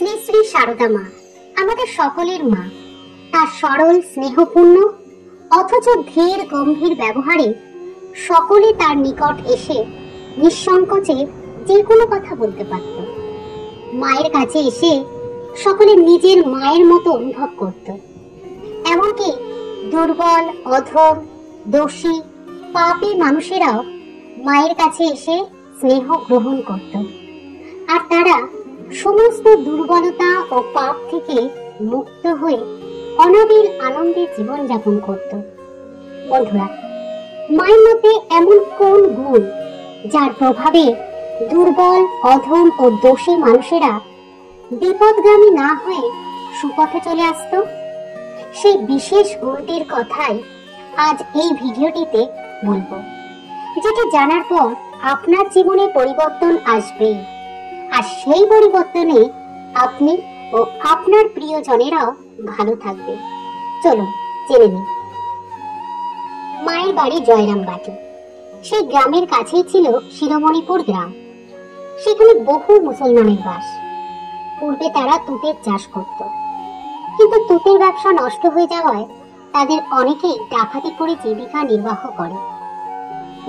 শ্রী শ্রী সারদা মা আমাদের সকলের মা। তার সরল স্নেহপূর্ণ অথচ ধীর গম্ভীর ব্যবহারে সকলে তার নিকট এসে নিঃসংকোচে যে কোনো কথা বলতে পারত। মায়ের কাছে এসে সকলে নিজের মায়ের মতো অনুভব করত। এমনকি দুর্বল, অধম, দোষী, পাপী মানুষেরাও মায়ের কাছে এসে স্নেহ গ্রহণ করত, আর তারা সমস্ত দুর্বলতা ও পাপ থেকে মুক্ত হয়ে অনাবিল আনন্দে জীবন যাপন করত। বন্ধুরা, মায়ের মধ্যে এমন কোন গুণ যার প্রভাবে দুর্বল, অধম ও দোষী মানুষেরা বিপদগামী না হয়ে সুপথে চলে আসত? সেই বিশেষ গুণটির কথাই আজ এই ভিডিওটিতে বলবো, যেটা জানার পর আপনার জীবনে পরিবর্তন আসবে, আর সেই পরিবর্তনে আপনি ও আপনার প্রিয়জনেরাও ভালো থাকবে। চলুন জেনে নিই। মায়ের বাড়ি জয়রামবাটি। সেই গ্রামের কাছেই ছিল শিরোমণিপুর গ্রাম। সেখানে বহু মুসলমানের বাস। পূর্বে তারা তুঁতের চাষ করত, কিন্তু তুঁতের ব্যবসা নষ্ট হয়ে যাওয়ায় তাদের অনেকেই ডাকাতি করে জীবিকা নির্বাহ করে।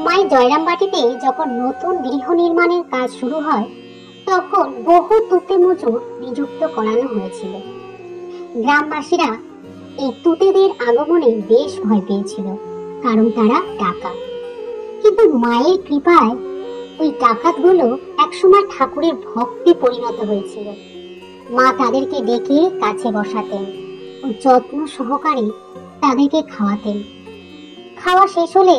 মায়ের জয়রামবাটিতে যখন নতুন গৃহ নির্মাণের কাজ শুরু হয়, তখন বহু তুঁতে মজুর নিযুক্ত করানো হয়েছিল। গ্রামবাসীরা এই তুঁতেদের আগমনে বেশ ভয় পেয়েছিল, কারণ তারা ডাকাত। কিন্তু মায়ের কৃপায় ওই ডাকাতগুলো একসময় ঠাকুরের ভক্তে পরিণত হয়েছিল। মা তাদেরকে ডেকে কাছে বসাতেন ও যত্ন সহকারে তাদেরকে খাওয়াতেন। খাওয়া শেষ হলে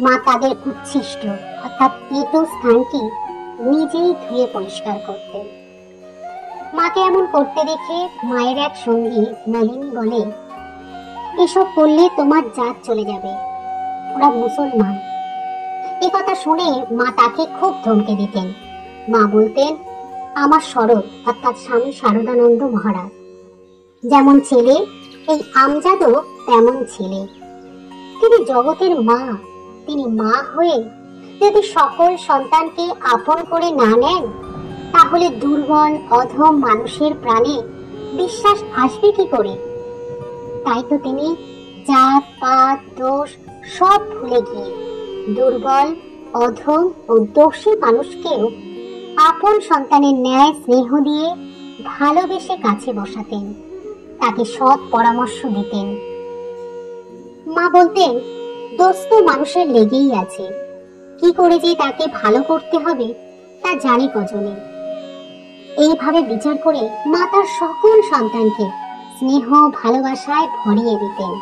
মা তাদের উচ্ছিষ্ট অর্থাৎ পেট স্থানটি নিজেই ধুয়ে পরিষ্কার করতেন। মাকে এমন করতে দেখে মায়ের এক সঙ্গী নলিনী বলে, এসব করলে তোমার জাত চলে যাবে, ওরা মুসলমান। এ কথা শুনে মা তাকে খুব ধমকে দিতেন। মা বলতেন, আমার শরৎ অর্থাৎ স্বামী শারদানন্দ মহারাজ যেমন ছেলে, এই আমজাদও তেমন ছেলে। তিনি জগতের মা। তিনি মা হয়ে যদি সকল সন্তানকে আপন করে না নেন, তাহলে দুর্বল, অধম মানুষের প্রাণে বিশ্বাস আসবে কি করে? তাই তো তিনি জাত পাত দোষ সব ভুলে গিয়ে দুর্বল, অধম ও দোষী মানুষকেও আপন সন্তানের ন্যায় স্নেহ দিয়ে ভালোবেসে কাছে বসাতেন, তাকে সৎ পরামর্শ দিতেন। মা বলতেন, দোষ তো মানুষের লেগেই আছে, কি করে যে তাকে ভালো করতে হবে তা জানে কজনে। এইভাবে বিচার করে মা তার সকল সন্তানকে স্নেহ ভালোবাসায় ভরিয়ে দিতেন।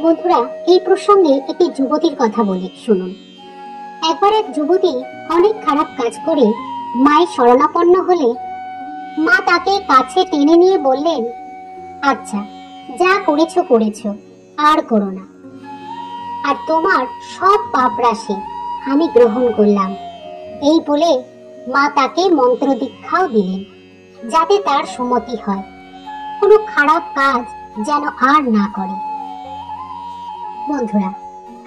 বন্ধুরা, এই প্রসঙ্গে একটি যুবতীর কথা বলি, শুনুন। একবার এক যুবতী অনেক খারাপ কাজ করে মায়ের শরণাপন্ন হলে মা তাকে কাছে টেনে নিয়ে বললেন, আচ্ছা, যা করেছো করেছো, আর করো না, আর তোমার সব পাপ রাশি আমি গ্রহণ করলাম। এই বলে মা তাকে মন্ত্র দীক্ষাও দিলেন, যাতে তার সুমতি হয়, কোনো খারাপ কাজ যেন আর না করে। বন্ধুরা,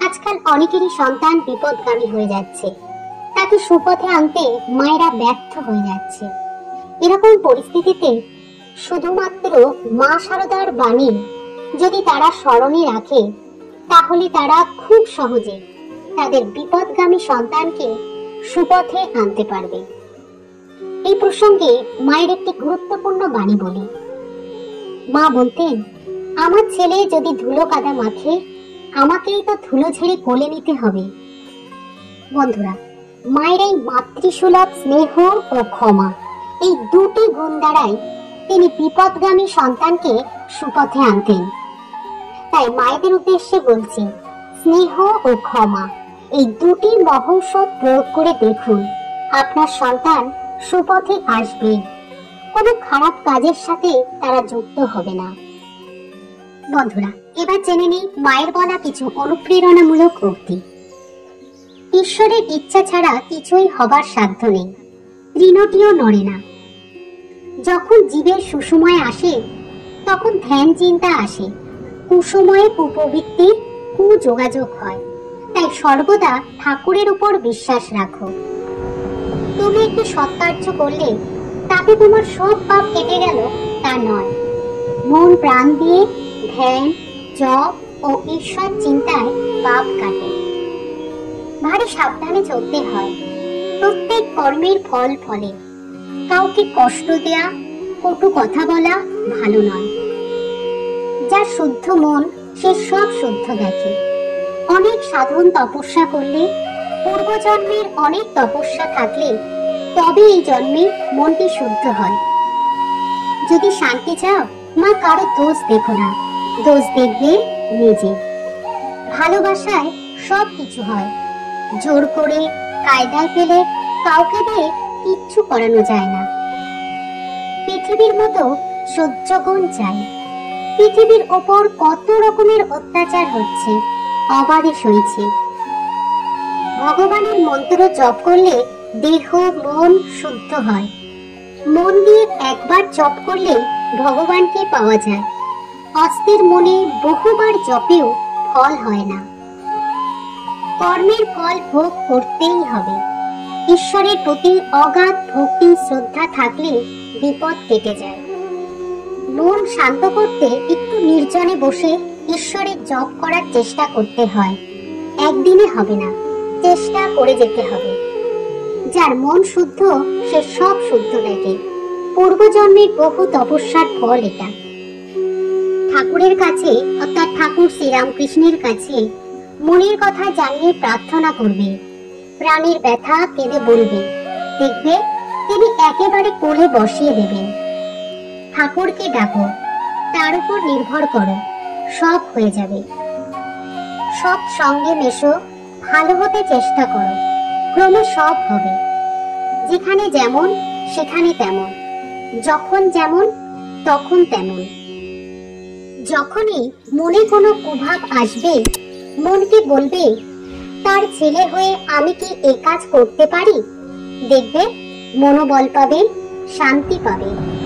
আজকাল অনেকেরই সন্তান বিপদগামী হয়ে যাচ্ছে, তাকে সুপথে আনতে মায়েরা ব্যর্থ হয়ে যাচ্ছে। এরকম পরিস্থিতিতে শুধুমাত্র মা শারদার বাণী যদি তারা স্মরণে রাখে, তাহলে তারা খুব সহজে তাদের বিপদগামী সন্তানকে সুপথে আনতে পারবে। এই প্রসঙ্গে মায়ের একটি গুরুত্বপূর্ণ বাণী বলি। মা বলতেন, আমার ছেলে যদি ধুলো কাদা মাখে, আমাকেই তো ধুলো ঝেড়ে কোলে নিতে হবে। বন্ধুরা, মায়ের এই মাতৃসুলভ স্নেহ ও ক্ষমা, এই দুটি গুণ দ্বারাই তিনি বিপদগামী সন্তানকে সুপথে আনতেন। তাই মায়েদের উদ্দেশ্যে বলছি, স্নেহ ও ক্ষমা এই দুটি মহৌষধ প্রয়োগ করে দেখুন, আপনার সন্তান সুপথে আসবে, কোনো খারাপ কাজের সাথে তারা যুক্ত হবে না। বন্ধুরা, এবার জেনে নিই মায়ের বলা কিছু অনুপ্রেরণামূলক উক্তি। ঈশ্বরের ইচ্ছা ছাড়া কিছুই হবার সাধ্য নেই, তৃণটিও নড়ে না। যখন জীবের সুসময় আসে, তখন ধ্যান চিন্তা আসে, কুসময়ে কুপ্রবৃত্তির কুযোগাযোগ হয়। তাই সর্বদা ঠাকুরের উপর বিশ্বাস রাখো। তুমি একটি সৎকার্য করলে তাতে তোমার সব পাপ কেটে গেল তা নয়। মন প্রাণ দিয়ে ধ্যান, জপ ও ঈশ্বর চিন্তায় পাপ কাটে। ভারী সাবধানে চলতে হয়। প্রত্যেক কর্মের ফল ফলে। কাউকে কষ্ট দেয়া, কটু কথা বলা ভালো নয়। যার শুদ্ধ মন সে সব শুদ্ধ দেখে। অনেক সাধন তপস্যা করলে, পূর্বজন্মের অনেক তপস্যা থাকলে তবে এই জন্মে মনটি শুদ্ধ হয়। যদি শান্তি চাও, মা কারো দোষ দেখো না, দোষ দেখবে নিজে। ভালোবাসায় সব কিছু হয়। জোর করে, কায়দায় পেলে কাউকে দিয়ে কিচ্ছু করানো যায় না। পৃথিবীর মতো সহ্য গুণ চাই। পৃথিবীর ওপর কত রকমের অত্যাচার হচ্ছে, অবাধে সইছে। ভগবানের মন্ত্র জপ করলে দেহ মন শুদ্ধ হয়। মন দিয়ে একবার জপ করলে ভগবানকে পাওয়া যায়। অস্থির মনে বহুবার জপেও ফল হয় না। কর্মের ফল ভোগ করতেই হবে। ঈশ্বরের প্রতি অগাধ ভক্তি শ্রদ্ধা থাকলে বিপদ কেটে যায়। মন শান্ত করতে একটু নির্জনে বসে ঈশ্বরের জপ করার চেষ্টা করতে হয়। একদিনে হবে না, চেষ্টা করে যেতে হবে। যার মন শুদ্ধ সে সব শুদ্ধ দেখে। পূর্বজন্মের বহু তপস্যার ফল এটা। ঠাকুরের কাছে অর্থাৎ ঠাকুর শ্রীরামকৃষ্ণের কাছে মনের কথা জানিয়ে প্রার্থনা করবে। প্রাণের ব্যথা কেঁদে বলবে, দেখবে তিনি একেবারে কোলে বসিয়ে দেবেন। ঠাকুরকে ডাকো, তার উপর নির্ভর করো, সব হয়ে যাবে। সৎ সঙ্গে মেশো, ভালো হতে চেষ্টা করো, ক্রমে সব হবে। যেখানে যেমন সেখানে তেমন, যখন যেমন তখন তেমন। যখনই মনে কোনো কুভাব আসবে, মনকে বলবে, তার ছেলে হয়ে আমি কি এ কাজ করতে পারি? দেখবে মনোবল পাবে, শান্তি পাবে।